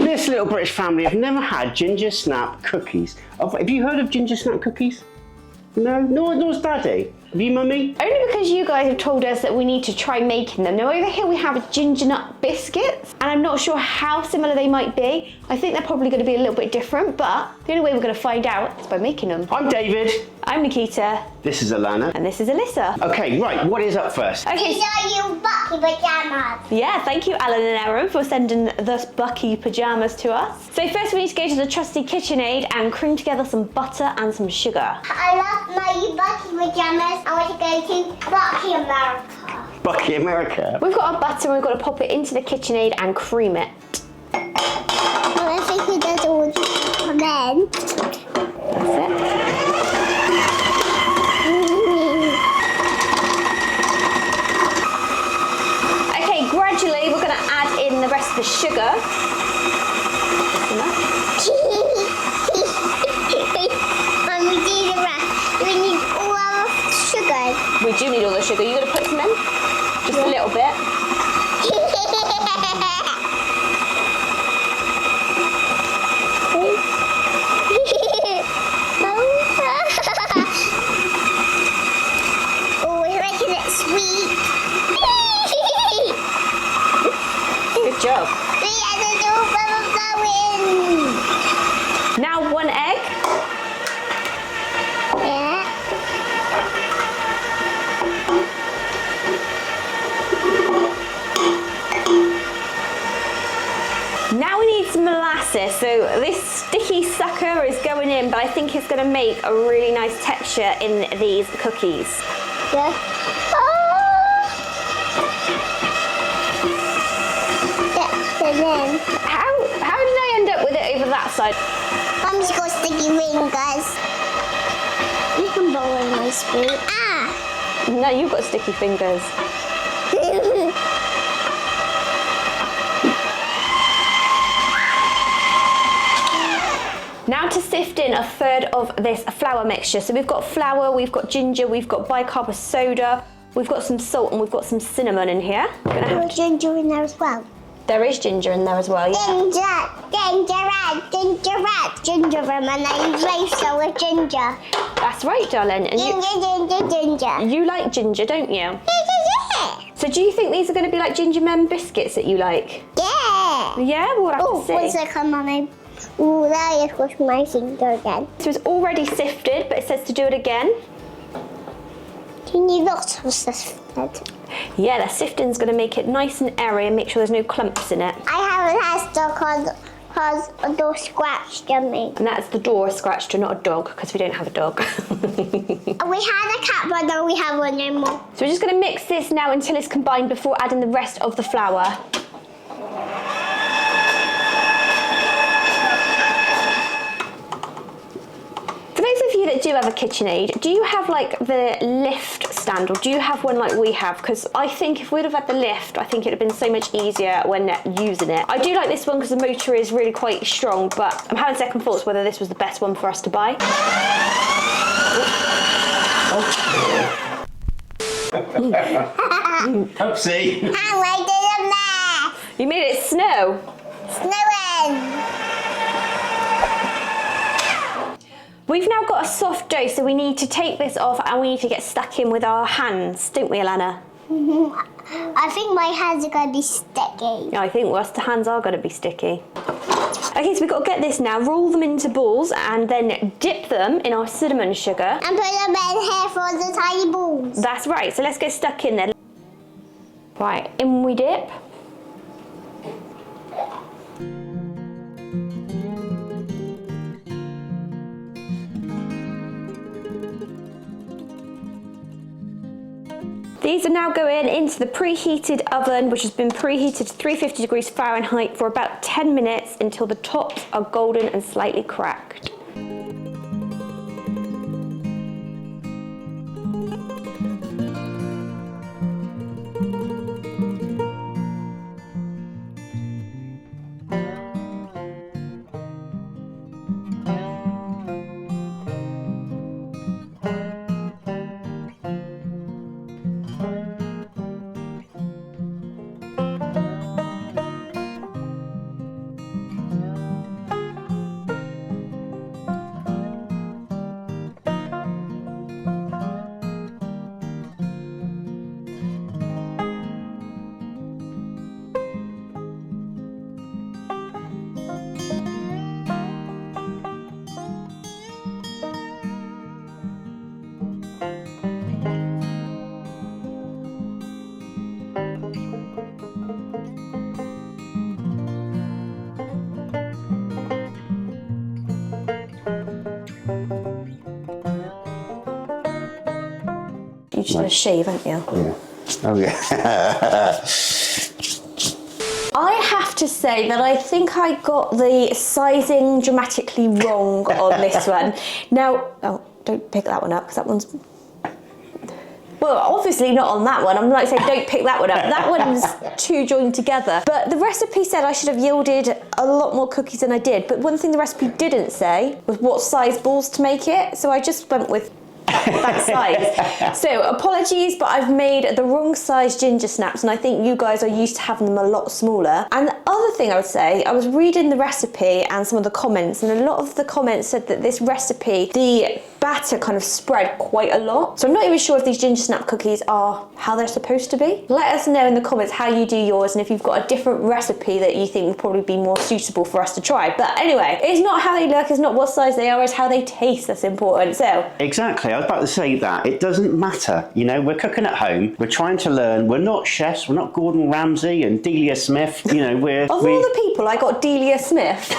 This little British family have never had ginger snap cookies. Have you heard of ginger snap cookies? No? Nor's Daddy. Have you, Mummy? Only because you guys have told us that we need to try making them. Now over here we have Ginger Nut Biscuits, and I'm not sure how similar they might be. I think they're probably going to be a little bit different, but the only way we're going to find out is by making them. I'm David. I'm Nikita. This is Alana. And this is Alyssa. Okay, right, what is up first? Okay. These are your Bucky pajamas. Yeah, thank you Alan and Aaron for sending the Bucky pajamas to us. So first we need to go to the trusty KitchenAid and cream together some butter and some sugar. I love my Bucky pajamas. I want to go to Bucky America. Bucky America. We've got our butter and we've got to pop it into the KitchenAid and cream it. Well, I think we don't all come in. That's it. Gradually, we're going to add in the rest of the sugar. When we do the rest, we need all our sugar. We do need all the sugar. You're going to put some in? Just a little bit. Oh, we're making it sweet. Good job. Now 1 egg. Yeah. Now we need some molasses. So this sticky sucker is going in, but I think it's going to make a really nice texture in these cookies. Yeah. How did I end up with it over that side? Mum's got sticky fingers. You can borrow my spoon. Ah! No, you've got sticky fingers. Now to sift in 1/3 of this flour mixture. So we've got flour, we've got ginger, we've got bicarb soda, we've got some salt and we've got some cinnamon in here. There's ginger in there as well. There is ginger in there as well, yeah. Ginger, and my name's Rachel with Ginger. That's right, darling. And Ginger. you like ginger, don't you? Yeah. So do you think these are going to be like ginger men biscuits that you like? Yeah. Yeah, we'll have Oh, to see. 1 second, Mummy. Oh, there is what's my finger again. So it's already sifted, but it says to do it again. You need lots of sifted. Yeah, the sifting's going to make it nice and airy and make sure there's no clumps in it. I haven't had stock because a door scratched on me. And that's the door scratched and not a dog, because we don't have a dog. We had a cat, but now we have one no more. So we're just going to mix this now until it's combined before adding the rest of the flour. For those of you that do have a KitchenAid, do you have like the lift stand, or do you have one like we have? Because I think if we'd have had the lift, I think it would have been so much easier when using it. I do like this one because the motor is really quite strong, but I'm having second thoughts whether this was the best one for us to buy. Oopsie. I did a mess. You made it snow. Snowing. We've now got a soft dough, so we need to take this off and we need to get stuck in with our hands, don't we, Alana? I think my hands are going to be sticky. Yeah, I think the hands are going to be sticky. Okay, so we've got to get this now, roll them into balls and then dip them in our cinnamon sugar. And put them in here for the tiny balls. That's right, so let's get stuck in there. Right, in we dip. These are now going into the preheated oven, which has been preheated to 350 degrees Fahrenheit for about 10 minutes until the tops are golden and slightly cracked. You just had a shave, haven't you? Yeah. Oh yeah. I have to say that I think I got the sizing dramatically wrong on this one. Now, oh, don't pick that one up because that one's... Well, obviously not on that one. I'm like saying don't pick that one up. That one's too joined together. But the recipe said I should have yielded a lot more cookies than I did. But one thing the recipe didn't say was what size balls to make it. So I just went with that size. So apologies, but I've made the wrong size ginger snaps, and I think you guys are used to having them a lot smaller. And the other thing I would say, I was reading the recipe and some of the comments, and a lot of the comments said that this recipe, the batter kind of spread quite a lot. So I'm not even sure if these ginger snap cookies are how they're supposed to be. Let us know in the comments how you do yours, and if you've got a different recipe that you think would probably be more suitable for us to try. But anyway, it's not how they look, it's not what size they are, it's how they taste that's important. So exactly, I was about to say that. It doesn't matter. You know, we're cooking at home, we're trying to learn. We're not chefs, we're not Gordon Ramsay and Delia Smith. You know, of all the people, I got Delia Smith.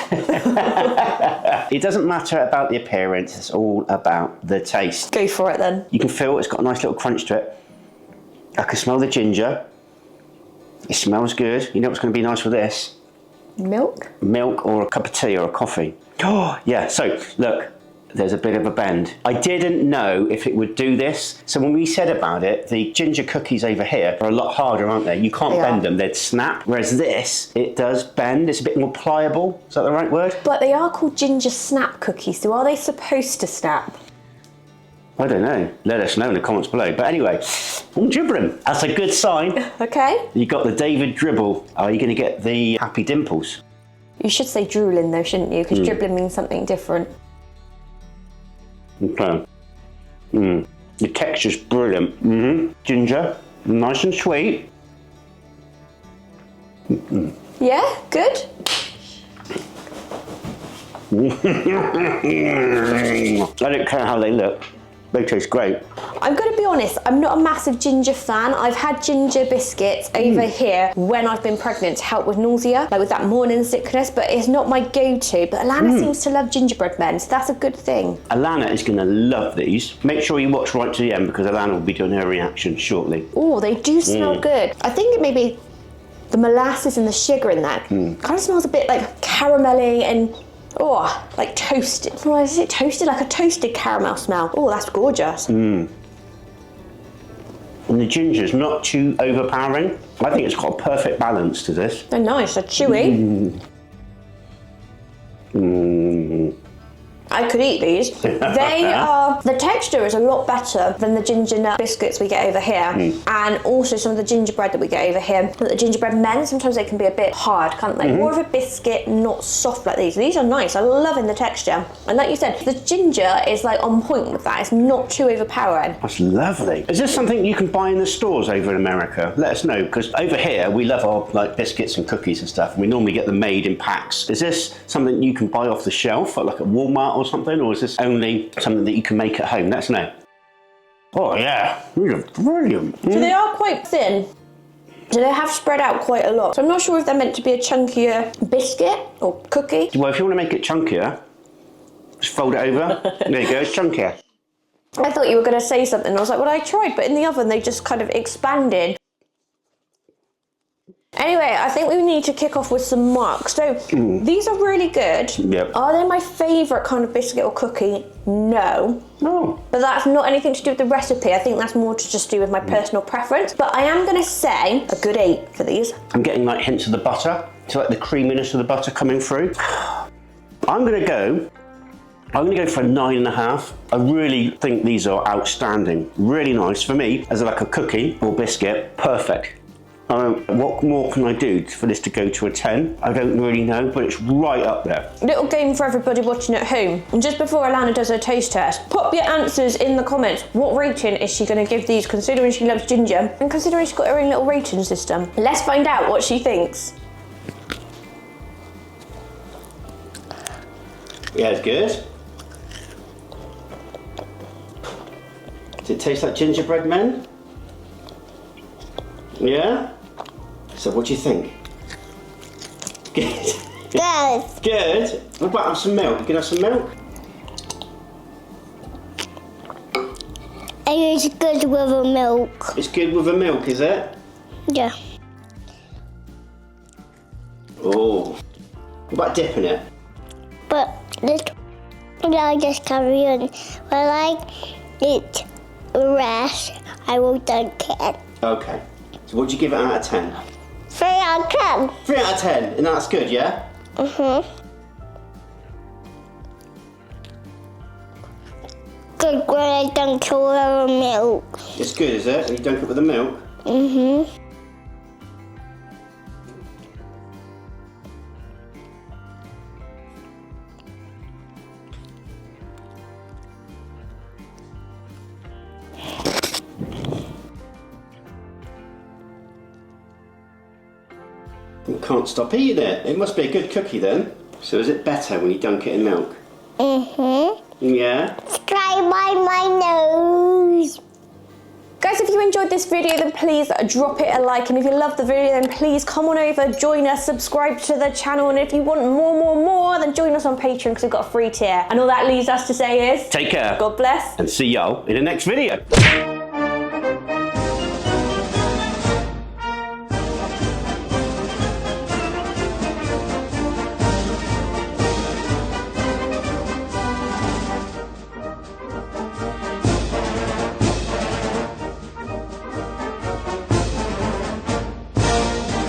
It doesn't matter about the appearance, it's all about the taste. Go for it then. You can feel it's got a nice little crunch to it. I can smell the ginger. It smells good. You know what's going to be nice with this? Milk? Milk or a cup of tea or a coffee. Oh, yeah. So, look, there's a bit of a bend. I didn't know if it would do this. So when we said about it, the ginger cookies over here are a lot harder, aren't they? You can't bend them, they'd snap. Whereas this, it does bend. It's a bit more pliable. Is that the right word? But they are called ginger snap cookies, so are they supposed to snap? I don't know. Let us know in the comments below. But anyway, I'm gibbering. That's a good sign. Okay. You got the David dribble. Are you going to get the happy dimples? You should say drooling though, shouldn't you? Because dribbling means something different. Okay. The texture's brilliant. Ginger, nice and sweet. Yeah, good. I don't care how they look. They taste great. I'm going to be honest, I'm not a massive ginger fan. I've had ginger biscuits over here when I've been pregnant to help with nausea, like with that morning sickness, but it's not my go-to. But Alana seems to love gingerbread men, so that's a good thing. Alana is going to love these. Make sure you watch right to the end because Alana will be doing her reaction shortly. Oh, they do smell good. I think it may be the molasses and the sugar in that. Kind of smells a bit like caramelly and like toasted. Oh, is it toasted? Like a toasted caramel smell. Oh, that's gorgeous. And the ginger's not too overpowering. I think it's got a perfect balance to this. They're nice, they're chewy. I could eat these. The texture is a lot better than the ginger nut biscuits we get over here, and also some of the gingerbread that we get over here. But the gingerbread men, sometimes they can be a bit hard, can't they? More of a biscuit, not soft like these. These are nice, I'm loving the texture. And like you said, the ginger is like on point with that. It's not too overpowering. That's lovely. Is this something you can buy in the stores over in America? Let us know, because over here we love our biscuits and cookies and stuff, and we normally get them made in packs. Is this something you can buy off the shelf at like a Walmart or something, or is this only something that you can make at home? Let us know. Oh yeah, these are brilliant. So they are quite thin. So they have spread out quite a lot. So I'm not sure if they're meant to be a chunkier biscuit or cookie. Well, if you want to make it chunkier, just fold it over. There you go, it's chunkier. I thought you were going to say something. I was like, well, I tried, but in the oven they just kind of expanded. Anyway, I think we need to kick off with some marks. So these are really good. Yep. Are they my favourite kind of biscuit or cookie? No. Oh. But that's not anything to do with the recipe. I think that's more to just do with my personal preference. But I am going to say a good 8 for these. I'm getting like hints of the butter. So like the creaminess of the butter coming through. I'm going to go for a 9.5. I really think these are outstanding. Really nice. For me, as like a cookie or biscuit, perfect. What more can I do for this to go to a 10? I don't really know, but it's right up there. Little game for everybody watching at home. And just before Alana does her taste test, pop your answers in the comments. What rating is she going to give these, considering she loves ginger and considering she's got her own little rating system? Let's find out what she thinks. Yeah, it's good. Does it taste like gingerbread men? Yeah? So what do you think? Good. Good. Good. What about some milk? You can have some milk? And it's good with a milk. It's good with the milk, is it? Yeah. Oh. What about dipping it? But I'll just carry on. When I eat rest, I will dunk it. Okay. So what would you give it out of 10? 3 out of 10. 3 out of 10. And that's good, yeah? Good when I dunk it with milk. It's good, is it? When you dunk it with the milk? You can't stop eating it. It must be a good cookie then. So is it better when you dunk it in milk? Yeah? Try my nose. Guys, if you enjoyed this video, then please drop it a like. And if you love the video, then please come on over, join us, subscribe to the channel. And if you want more, then join us on Patreon because we've got a free tier. And all that leaves us to say is... Take care. God bless. And see y'all in the next video.